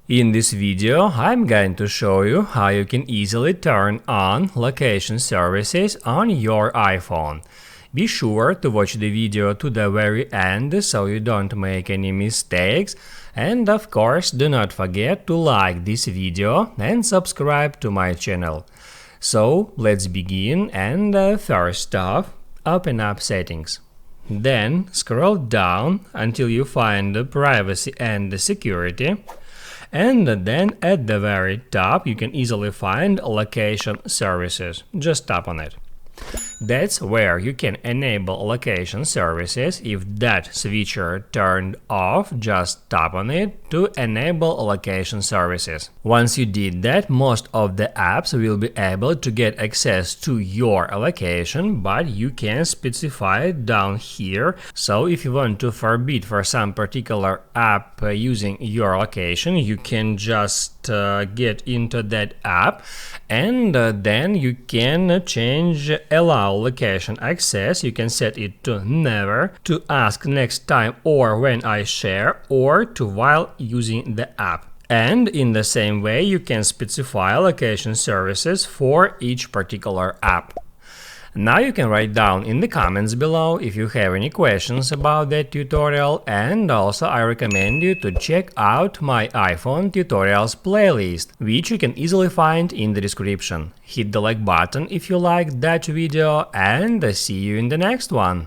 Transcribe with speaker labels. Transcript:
Speaker 1: In this video, I'm going to show you how you can easily turn on location services on your iPhone. Be sure to watch the video to the very end so you don't make any mistakes, and of course do not forget to like this video and subscribe to my channel. So let's begin, and first off, open up Settings. Then scroll down until you find the Privacy and Security. And then at the very top you can easily find Location Services. Just tap on it. That's where you can enable location services. If that switcher turned off, just tap on it to enable location services. Once you did that, most of the apps will be able to get access to your location, but you can specify it down here. So if you want to forbid for some particular app using your location, you can just get into that app, and then you can change allow location access. You can set it to never, to ask next time or when I share, or to while using the app. And in the same way you can specify location services for each particular app. Now you can write down in the comments below if you have any questions about that tutorial, and also I recommend you to check out my iPhone tutorials playlist, which you can easily find in the description. Hit the like button if you liked that video, and see you in the next one.